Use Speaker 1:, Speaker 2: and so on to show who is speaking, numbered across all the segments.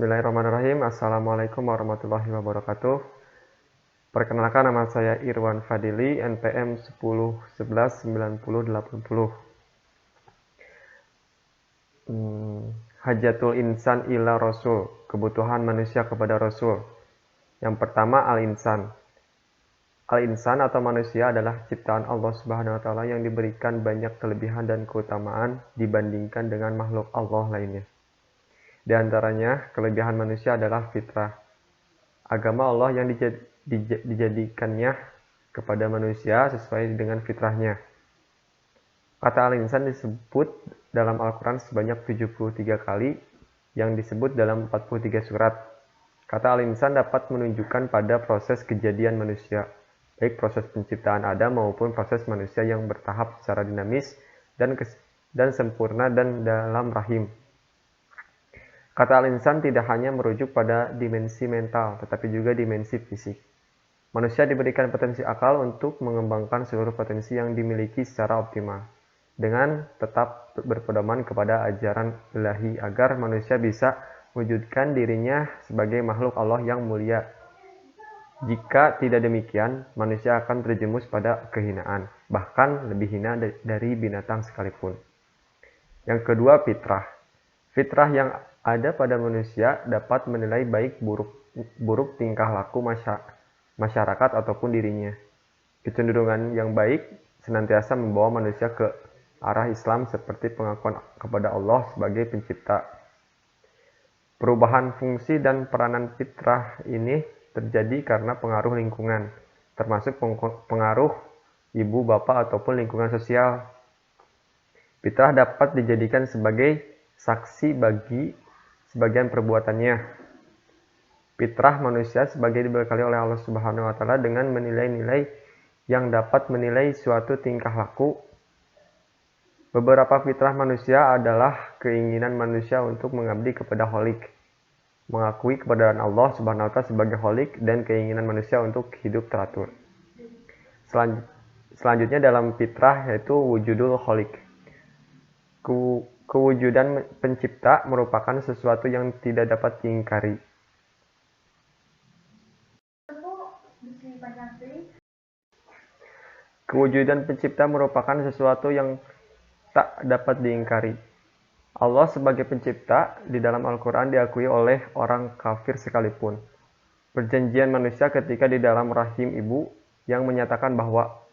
Speaker 1: Bismillahirrahmanirrahim. Assalamualaikum warahmatullahi wabarakatuh. Perkenalkan, nama saya Irwan Fadili, NPM 10119080. Hajatul insan ila rasul, kebutuhan manusia kepada rasul. Yang pertama, al-insan. Al-insan atau manusia adalah ciptaan Allah Subhanahu wa taala yang diberikan banyak kelebihan dan keutamaan dibandingkan dengan makhluk Allah lainnya. Di antaranya, kelebihan manusia adalah fitrah. Agama Allah yang dijadikannya kepada manusia sesuai dengan fitrahnya. Kata al-insan disebut dalam Al-Quran sebanyak 73 kali, yang disebut dalam 43 surat. Kata al-insan dapat menunjukkan pada proses kejadian manusia, baik proses penciptaan Adam maupun proses manusia yang bertahap secara dinamis dan sempurna dan dalam rahim. Kata al-insan tidak hanya merujuk pada dimensi mental, tetapi juga dimensi fisik. Manusia diberikan potensi akal untuk mengembangkan seluruh potensi yang dimiliki secara optimal, dengan tetap berpedoman kepada ajaran ilahi agar manusia bisa mewujudkan dirinya sebagai makhluk Allah yang mulia. Jika tidak demikian, manusia akan terjerumus pada kehinaan, bahkan lebih hina dari binatang sekalipun. Yang kedua, fitrah. Fitrah yang ada pada manusia dapat menilai baik buruk tingkah laku masyarakat ataupun dirinya. Kecenderungan yang baik senantiasa membawa manusia ke arah Islam seperti pengakuan kepada Allah sebagai pencipta. Perubahan fungsi dan peranan fitrah ini terjadi karena pengaruh lingkungan, termasuk pengaruh ibu, bapak, ataupun lingkungan sosial. Fitrah dapat dijadikan sebagai saksi bagi sebagian perbuatannya. Fitrah manusia sebagai dibekali oleh Allah Subhanahu wa taala dengan menilai-nilai yang dapat menilai suatu tingkah laku. Beberapa fitrah manusia adalah keinginan manusia untuk mengabdi kepada Khalik, mengakui keberadaan Allah Subhanahu wa taala sebagai Khalik, dan keinginan manusia untuk hidup teratur. Selanjutnya dalam fitrah yaitu wujudul Khalik. Kewujudan pencipta merupakan sesuatu yang tidak dapat diingkari. Kewujudan pencipta merupakan sesuatu yang tak dapat diingkari. Allah sebagai pencipta di dalam Al-Quran diakui oleh orang kafir sekalipun. Perjanjian manusia ketika di dalam rahim ibu yang menyatakan bahwa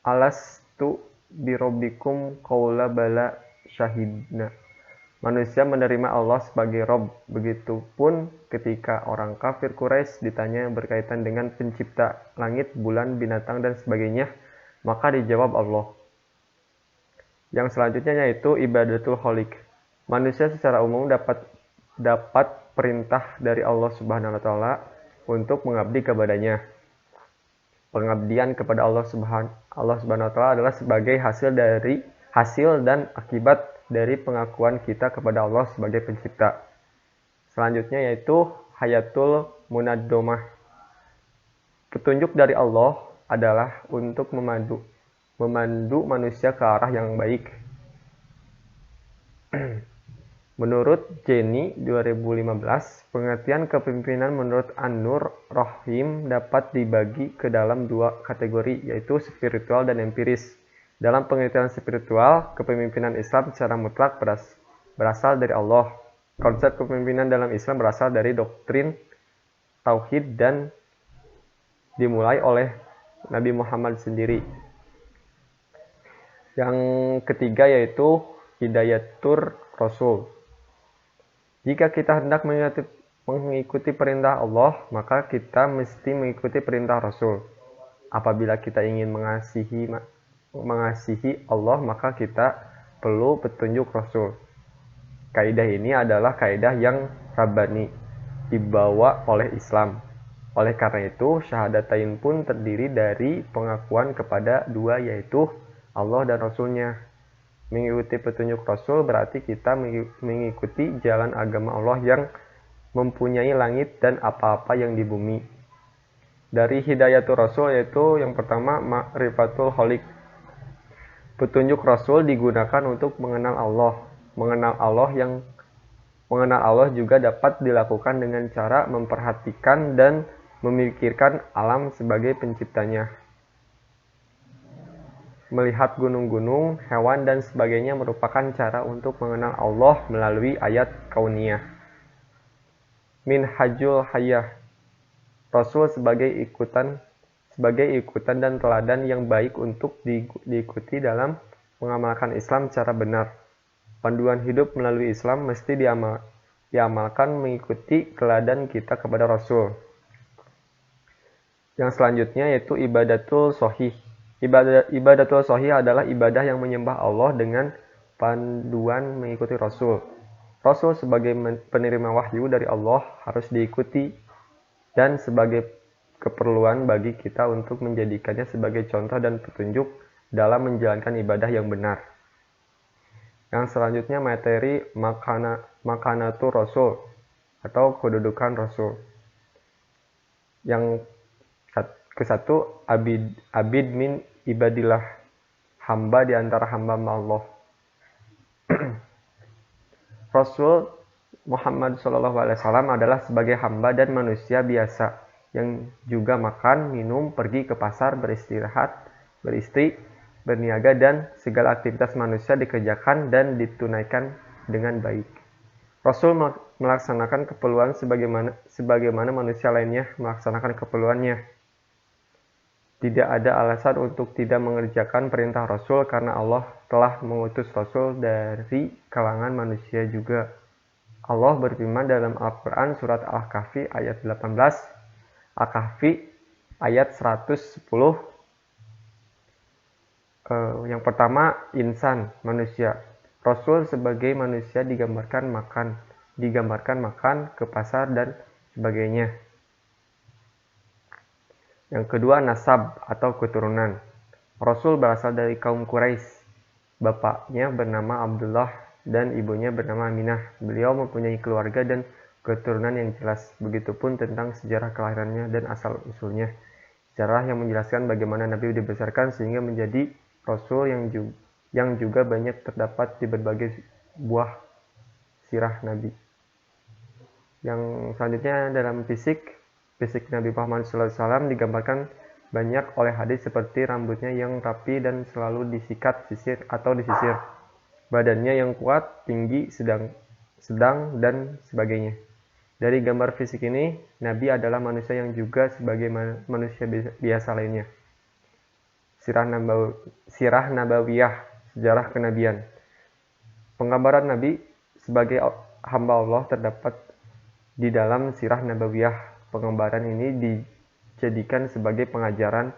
Speaker 1: alastu birobbikum qaula bala syahidna. Manusia menerima Allah sebagai Rob. Begitupun ketika orang kafir Quraisy ditanya berkaitan dengan pencipta langit, bulan, binatang, dan sebagainya, maka dijawab Allah. Yang selanjutnya yaitu ibadatul Khalik. Manusia secara umum dapat perintah dari Allah Subhanahu wa taala untuk mengabdi kepadanya. Pengabdian kepada Allah Subhanahu wa taala adalah sebagai hasil dan akibat dari pengakuan kita kepada Allah sebagai pencipta. Selanjutnya yaitu hayatul munaddomah. Petunjuk dari Allah adalah untuk memandu manusia ke arah yang baik. Menurut Jenny 2015, pengertian kepemimpinan menurut An-Nur Rahim dapat dibagi ke dalam dua kategori, yaitu spiritual dan empiris. Dalam pengertian spiritual, kepemimpinan Islam secara mutlak berasal dari Allah. Konsep kepemimpinan dalam Islam berasal dari doktrin tauhid dan dimulai oleh Nabi Muhammad sendiri. Yang ketiga yaitu hidayatur Rasul. Jika kita hendak mengikuti perintah Allah, maka kita mesti mengikuti perintah Rasul. Apabila kita ingin mengasihi Allah, maka kita perlu petunjuk Rasul. Kaidah ini adalah kaidah yang rabbani, dibawa oleh Islam. Oleh karena itu, syahadatain pun terdiri dari pengakuan kepada dua, yaitu Allah dan Rasulnya. Mengikuti petunjuk Rasul berarti kita mengikuti jalan agama Allah yang mempunyai langit dan apa-apa yang di bumi. Dari hidayatul Rasul yaitu yang pertama ma'rifatul Khalik. Petunjuk Rasul digunakan untuk mengenal Allah yang Mengenal Allah juga dapat dilakukan dengan cara memperhatikan dan memikirkan alam sebagai penciptanya. Melihat gunung-gunung, hewan, dan sebagainya merupakan cara untuk mengenal Allah melalui ayat kauniyah. Minhajul Hayah, Rasul sebagai ikutan dan teladan yang baik untuk diikuti dalam mengamalkan Islam secara benar. Panduan hidup melalui Islam mesti diamalkan mengikuti teladan kita kepada Rasul. Yang selanjutnya yaitu ibadatul shohih. Ibadatul shohih adalah ibadah yang menyembah Allah dengan panduan mengikuti Rasul. Rasul sebagai penerima wahyu dari Allah harus diikuti dan sebagai keperluan bagi kita untuk menjadikannya sebagai contoh dan petunjuk dalam menjalankan ibadah yang benar. Yang selanjutnya materi makanatul Rasul atau kedudukan Rasul. Yang kesatu abid min ibadillah, hamba di antara hamba Allah. Rasul Muhammad SAW adalah sebagai hamba dan manusia biasa yang juga makan, minum, pergi ke pasar, beristirahat, beristri, berniaga, dan segala aktivitas manusia dikerjakan dan ditunaikan dengan baik. Rasul melaksanakan keperluan sebagaimana manusia lainnya melaksanakan keperluannya. Tidak ada alasan untuk tidak mengerjakan perintah Rasul karena Allah telah mengutus Rasul dari kalangan manusia juga. Allah berfirman dalam Al-Quran surat Al-Kahfi ayat 18, Al-Kahfi ayat 110. Yang pertama, insan, manusia. Rasul sebagai manusia digambarkan makan ke pasar dan sebagainya. Yang kedua, nasab atau keturunan. Rasul berasal dari kaum Quraisy. Bapaknya bernama Abdullah dan ibunya bernama Aminah. Beliau mempunyai keluarga dan keturunan yang jelas. Begitupun tentang sejarah kelahirannya dan asal-usulnya. Sejarah yang menjelaskan bagaimana Nabi dibesarkan sehingga menjadi Rasul yang juga banyak terdapat di berbagai buah sirah Nabi. Yang selanjutnya dalam fisik Nabi Muhammad SAW digambarkan banyak oleh hadis seperti rambutnya yang rapi dan selalu disikat disisir, badannya yang kuat, tinggi, sedang, dan sebagainya. Dari gambar fisik ini, Nabi adalah manusia yang juga sebagai manusia biasa lainnya. Sirah Nabawiyah, sejarah kenabian. Penggambaran Nabi sebagai hamba Allah terdapat di dalam Sirah Nabawiyah. Penggambaran ini dijadikan sebagai pengajaran,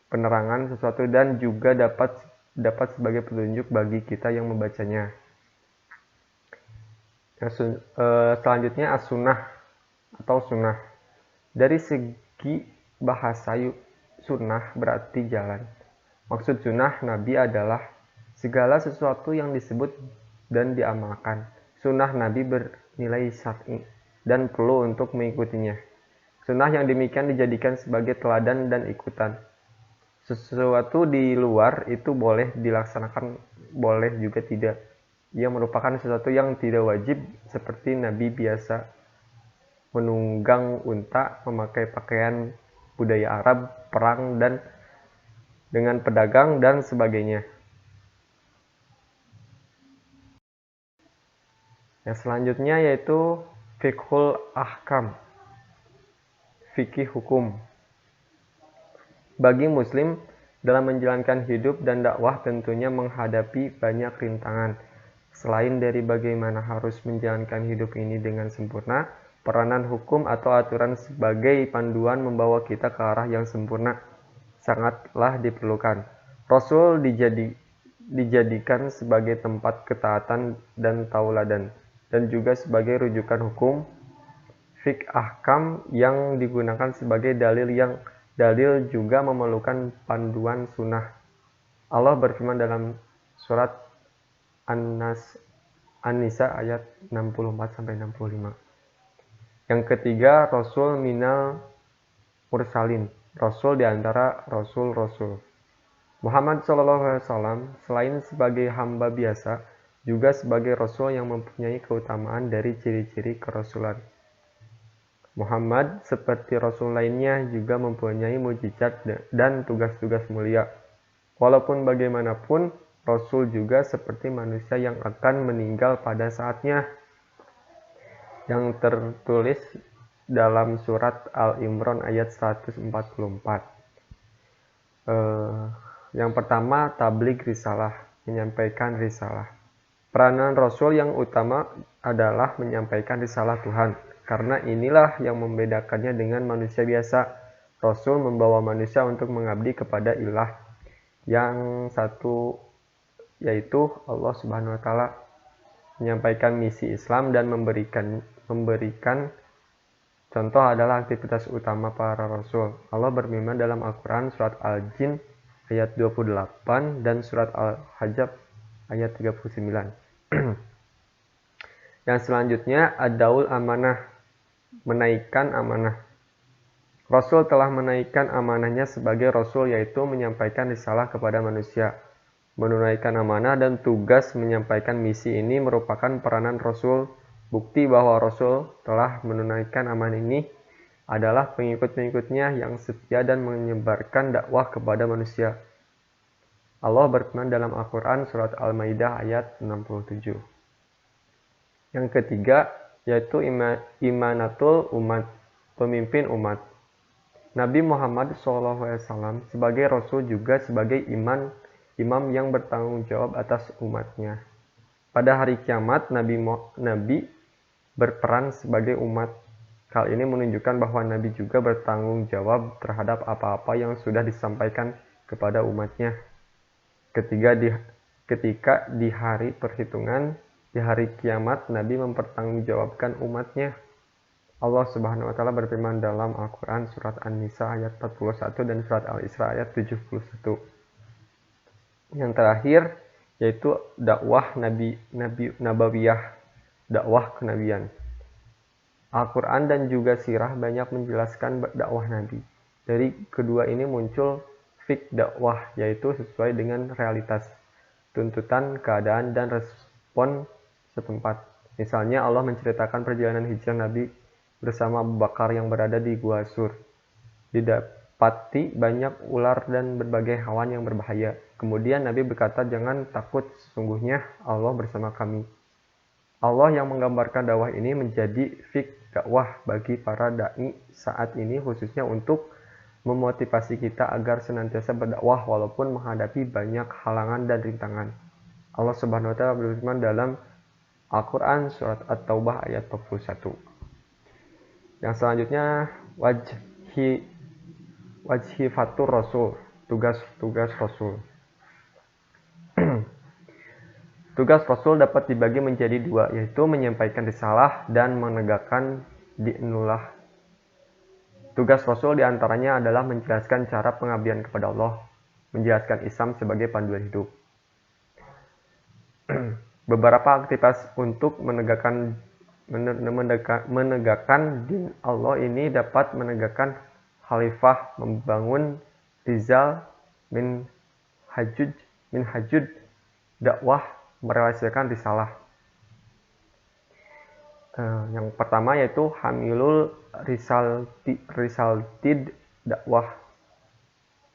Speaker 1: penerangan sesuatu dan juga dapat sebagai petunjuk bagi kita yang membacanya. Selanjutnya as-sunnah atau sunnah. Dari segi bahasa sunnah berarti jalan. Maksud sunnah Nabi adalah segala sesuatu yang disebut dan diamalkan. Sunnah Nabi bernilai syar'i dan perlu untuk mengikutinya. Sunnah yang demikian dijadikan sebagai teladan dan ikutan. Sesuatu di luar itu boleh dilaksanakan, boleh juga tidak. Ia merupakan sesuatu yang tidak wajib, seperti Nabi biasa menunggang unta, memakai pakaian budaya Arab, perang dan dengan pedagang dan sebagainya. Yang selanjutnya yaitu fiqhul ahkam, fikih hukum. Bagi muslim dalam menjalankan hidup dan dakwah tentunya menghadapi banyak rintangan. Selain dari bagaimana harus menjalankan hidup ini dengan sempurna, peranan hukum atau aturan sebagai panduan membawa kita ke arah yang sempurna sangatlah diperlukan. Rasul dijadikan sebagai tempat ketaatan dan tauladan, dan juga sebagai rujukan hukum fiqh ahkam yang digunakan sebagai dalil juga memerlukan panduan sunnah. Allah berfirman dalam surat An-Nisa ayat 64-65. Yang ketiga, Rasul minal mursalin, Rasul di antara Rasul-Rasul. Muhammad SAW selain sebagai hamba biasa, juga sebagai rasul yang mempunyai keutamaan dari ciri-ciri kerasulan. Muhammad seperti rasul lainnya juga mempunyai mukjizat dan tugas-tugas mulia. Walaupun bagaimanapun, rasul juga seperti manusia yang akan meninggal pada saatnya, yang tertulis dalam surat Al-Imran ayat 144. Yang pertama, tabligh risalah, menyampaikan risalah. Peranan rasul yang utama adalah menyampaikan risalah Tuhan, karena inilah yang membedakannya dengan manusia biasa. Rasul membawa manusia untuk mengabdi kepada ilah yang satu, yaitu Allah Subhanahu wa Ta'ala, menyampaikan misi Islam dan memberikan contoh adalah aktivitas utama para rasul. Allah berfirman dalam Al-Quran surat Al-Jin ayat 28 dan surat Al-Hajjab ayat 39. Yang selanjutnya, ad-daul amanah, menaikkan amanah. Rasul telah menaikkan amanahnya sebagai rasul, yaitu menyampaikan risalah kepada manusia. Menunaikan amanah dan tugas menyampaikan misi ini merupakan peranan rasul. Bukti bahwa rasul telah menunaikan amanah ini adalah pengikut-pengikutnya yang setia dan menyebarkan dakwah kepada manusia. Allah berfirman dalam Al-Quran surat Al-Maidah ayat 67. Yang ketiga, yaitu imanatul umat, pemimpin umat. Nabi Muhammad SAW sebagai rasul juga sebagai imam yang bertanggung jawab atas umatnya. Pada hari kiamat, Nabi berperan sebagai umat. Hal ini menunjukkan bahwa Nabi juga bertanggung jawab terhadap apa-apa yang sudah disampaikan kepada umatnya. Ketika di hari perhitungan, di hari kiamat, Nabi mempertanggungjawabkan umatnya. Allah Subhanahu wa Ta'ala berfirman dalam Al-Quran surat An-Nisa ayat 41 dan surat Al-Isra ayat 71. Yang terakhir yaitu dakwah nabawiyah, dakwah kenabian. Al-Quran dan juga sirah banyak menjelaskan dakwah Nabi. Dari kedua ini muncul fik dakwah, yaitu sesuai dengan realitas, tuntutan, keadaan, dan respon setempat. Misalnya Allah menceritakan perjalanan hijrah Nabi bersama Abu Bakar yang berada di Gua Sur. Didapati banyak ular dan berbagai hewan yang berbahaya. Kemudian Nabi berkata, "Jangan takut, sesungguhnya Allah bersama kami." Allah yang menggambarkan dakwah ini menjadi fik dakwah bagi para dai saat ini, khususnya untuk memotivasi kita agar senantiasa berdakwah walaupun menghadapi banyak halangan dan rintangan. Allah Subhanahu wa Ta'ala berfirman dalam Al-Quran surat At-Taubah ayat 41. Yang selanjutnya, wajhifatur rasul, tugas Rasul. Tugas Rasul dapat dibagi menjadi dua, yaitu menyampaikan risalah dan menegakkan dinullah. Tugas Rasul diantaranya adalah menjelaskan cara pengabdian kepada Allah, menjelaskan Islam sebagai panduan hidup. Beberapa aktivitas untuk menegakkan din Allah ini dapat menegakkan khalifah, membangun rizal, minhajud dakwah, merealisasikan risalah. Yang pertama yaitu hamilul risaltid dakwah,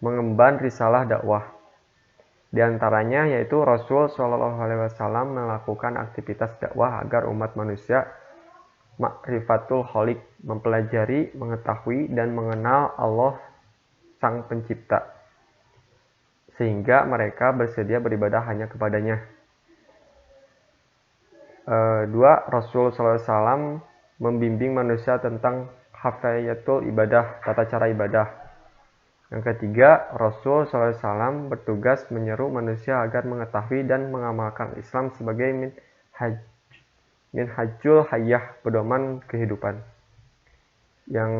Speaker 1: mengemban risalah dakwah. Di antaranya yaitu Rasul SAW melakukan aktivitas dakwah agar umat manusia ma'rifatul khaliq, mempelajari, mengetahui, dan mengenal Allah Sang Pencipta, sehingga mereka bersedia beribadah hanya kepadanya. 2. Rasul SAW membimbing manusia tentang hafayatul ibadah, tata cara ibadah. Yang ketiga, Rasul SAW bertugas menyeru manusia agar mengetahui dan mengamalkan Islam sebagai minhajul hayah, pedoman kehidupan. Yang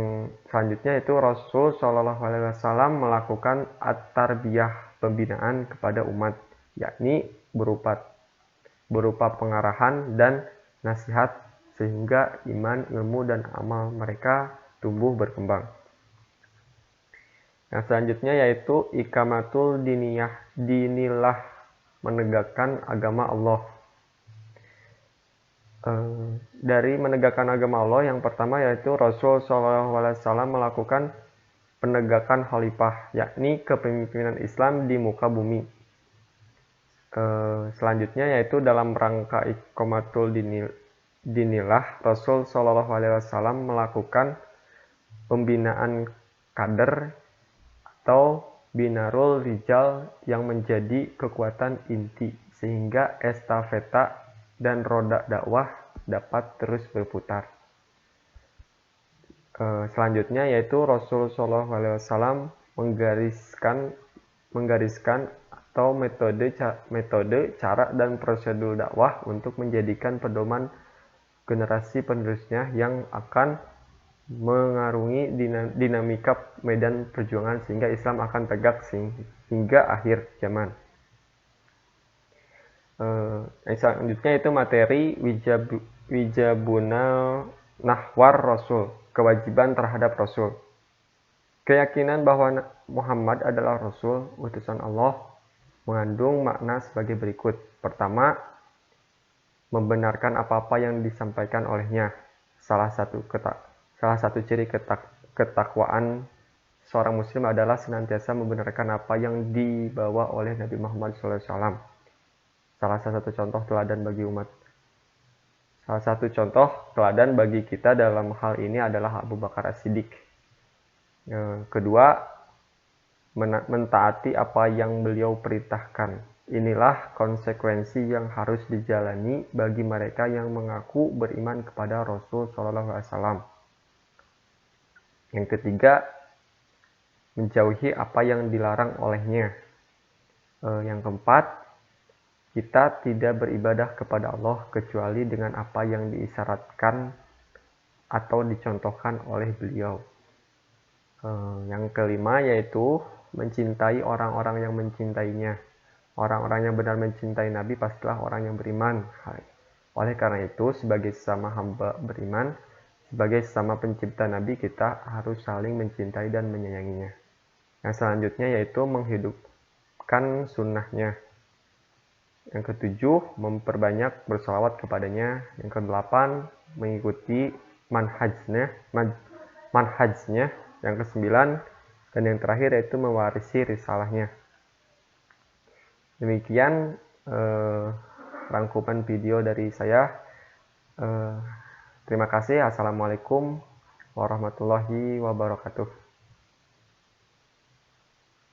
Speaker 1: selanjutnya itu Rasul SAW melakukan at-tarbiyah, pembinaan kepada umat, yakni berupa pengarahan dan nasihat sehingga iman, ilmu, dan amal mereka tumbuh berkembang. Yang selanjutnya yaitu ikamatul dinillah, menegakkan agama Allah. Dari menegakkan agama Allah, yang pertama yaitu Rasul SAW melakukan penegakan khalifah, yakni kepemimpinan Islam di muka bumi. Selanjutnya yaitu dalam rangka iqamatul dinilah, Rasul SAW melakukan pembinaan kader atau binarul rijal yang menjadi kekuatan inti, sehingga estafeta dan roda dakwah dapat terus berputar. Selanjutnya yaitu Rasul SAW menggariskan atau metode, cara dan prosedur dakwah untuk menjadikan pedoman generasi penerusnya yang akan mengarungi dinamika medan perjuangan sehingga Islam akan tegak hingga akhir zaman. Selanjutnya itu materi wijabuna nahwar Rasul, kewajiban terhadap Rasul. Keyakinan bahwa Muhammad adalah Rasul, utusan Allah, mengandung makna sebagai berikut. Pertama, membenarkan apa-apa yang disampaikan olehnya. Salah satu ciri ketakwaan seorang muslim adalah senantiasa membenarkan apa yang dibawa oleh Nabi Muhammad SAW. Salah satu contoh teladan bagi kita dalam hal ini adalah Abu Bakar As-Siddiq. Kedua, mentaati apa yang beliau perintahkan. Inilah konsekuensi yang harus dijalani bagi mereka yang mengaku beriman kepada Rasul SAW. Yang ketiga, menjauhi apa yang dilarang olehnya. Yang keempat, kita tidak beribadah kepada Allah kecuali dengan apa yang diisyaratkan atau dicontohkan oleh beliau. Yang kelima yaitu mencintai orang-orang yang mencintainya. Orang-orang yang benar mencintai Nabi pastilah orang yang beriman. Oleh karena itu, sebagai sesama hamba beriman, sebagai sesama pencipta Nabi, kita harus saling mencintai dan menyayanginya. Yang selanjutnya yaitu menghidupkan sunnahnya. Yang ketujuh, memperbanyak bersalawat kepadanya. Yang kedelapan, mengikuti manhajnya. Yang kesembilan, dan yang terakhir yaitu mewarisi risalahnya. Demikian rangkuman video dari saya. Terima kasih. Assalamualaikum warahmatullahi wabarakatuh.